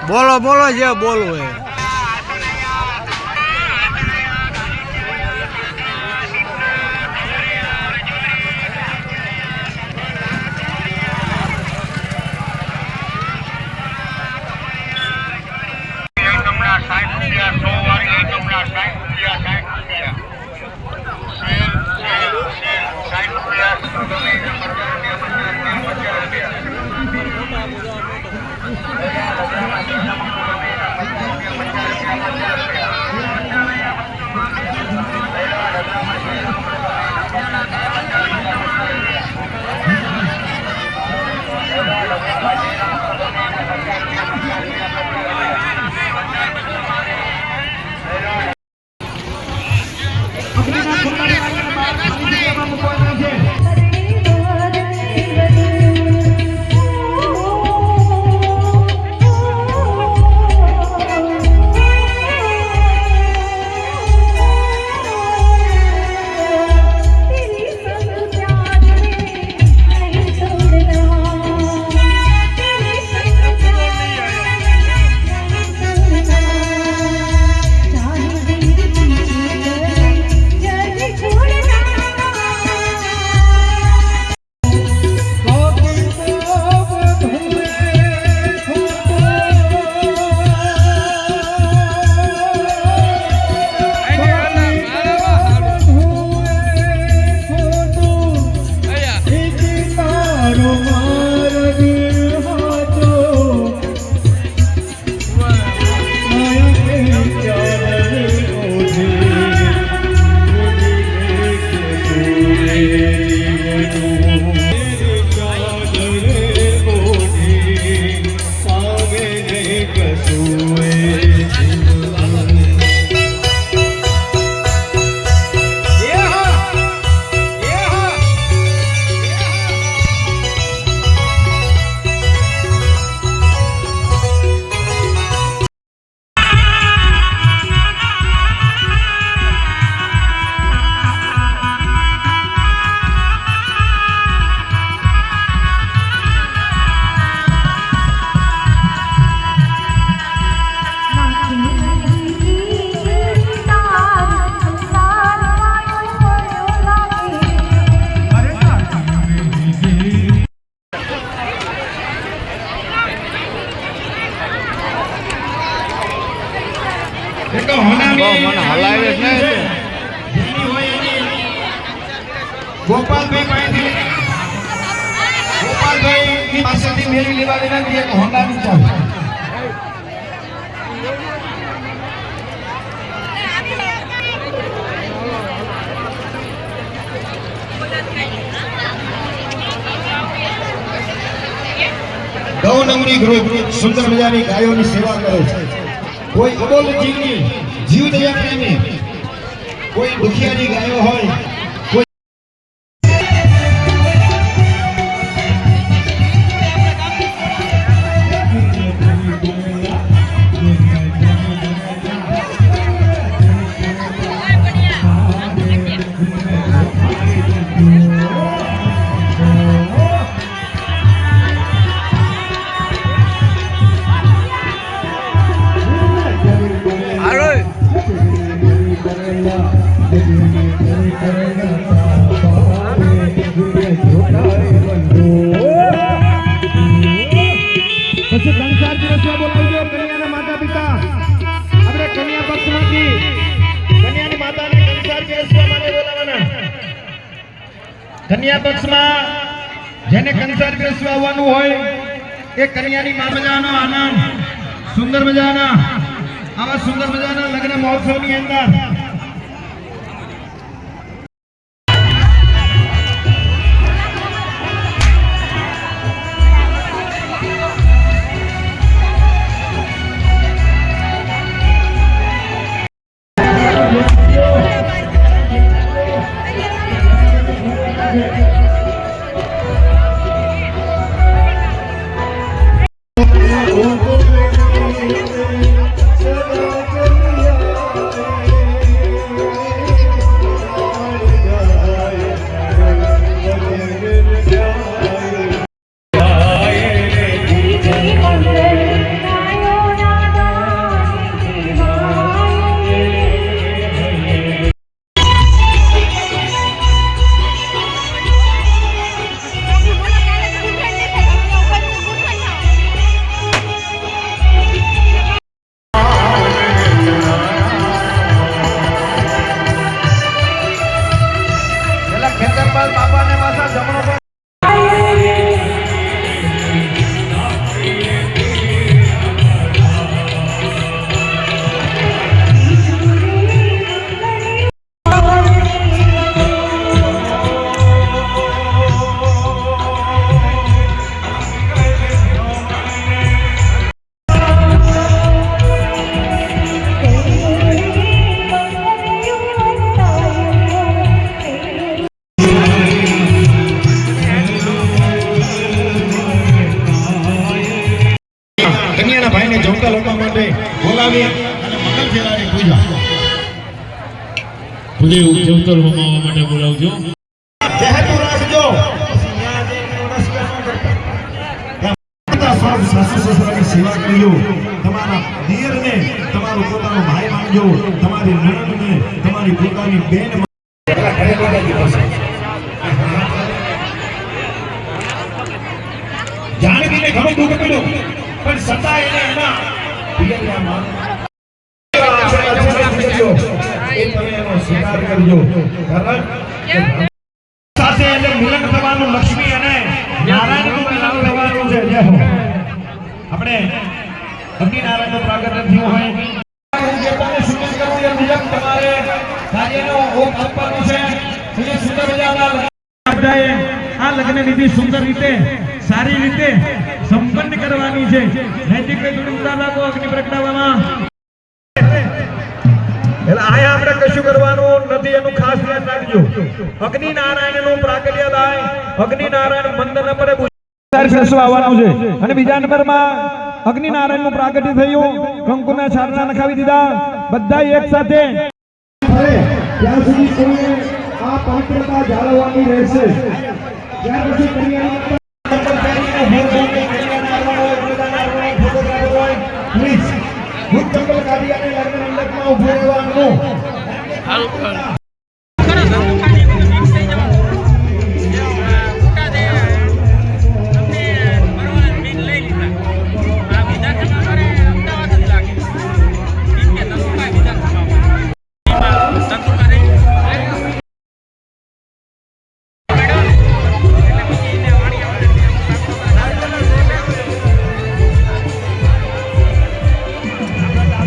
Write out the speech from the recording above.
બોલો બોલો જે બોલવું એ મને હલાવે જ નહીં ગોપાલભાઈ પાસેથી મેળવી લેવા વિનંતી એક હોન્ડાની ચાવી 9 નંબરી ગ્રુપ સુંદર મજાની ગાયોની સેવા કરે છે. કોઈ અબોલ જીવની જીવ દયા પ્રેમી, કોઈ દુખિયાની ગાયો હોય, કન્યા પક્ષમાં જેને કંસાર બેસવા આવવાનું હોય એ કન્યાની મા મજાનો આનંદ સુંદર મજાના આવા સુંદર મજાના લગ્ન મહોત્સવની અંદર જવતલ હોમાવા માટે બોલાવજો. જેહેતુ રાખજો સાસુ સસરાની સેવા કરજો, તમારા દિયરને તમારો પોતાનો ભાઈ માનજો, તમારી નણંદને તમારી પોતાની બેન જાનકીને ઘણું દુઃખ પડ્યું પણ છતાં એને એના પિયરિયામાં એ તમે એનો સ્વીકાર કરજો. કારણ સાથે એટલે મિલન થવાનું લક્ષ્મી અને નારાયણનું મિલન થવાનું છે. જય હો. આપણે અગ્નિનારાયણનો પ્રાગટ્ય થયો હોય જે તમે સૂચિત કરો એ મુજબ તમારે કાર્યનો ઓપ આપવાનો છે. એ સુંદર મજાના બધાએ આ લગ્ન વિધિ સુંદર રીતે સારી રીતે સંપન્ન કરવાની છે. નૈતિક દુર્ગતા લાગો અગ્નિ પ્રગટાવવામાં એટલે આયા આપણે કશું કરવાનું નથી એનું ખાસ ધ્યાન રાખજો. અગ્નિ નારાયણનું પ્રાગટ્ય થાય, અગ્નિ નારાયણ મંદિર પર આવવાનું છે. અને બીજા નંબરમાં અગ્નિ નારાયણનું પ્રાગટ્ય થયું, કંકુના છારના નખાવી દીધા બધા એક સાથે. ત્યાં સુધી કોઈ આ પવિત્રતા જાળવવાની રહેશે. ત્યાર પછી કન્યાની પ્લીઝ ભૂત જંગલ કાઢી અને લગ્ન મંડપમાં ઉભો રહેવાનું.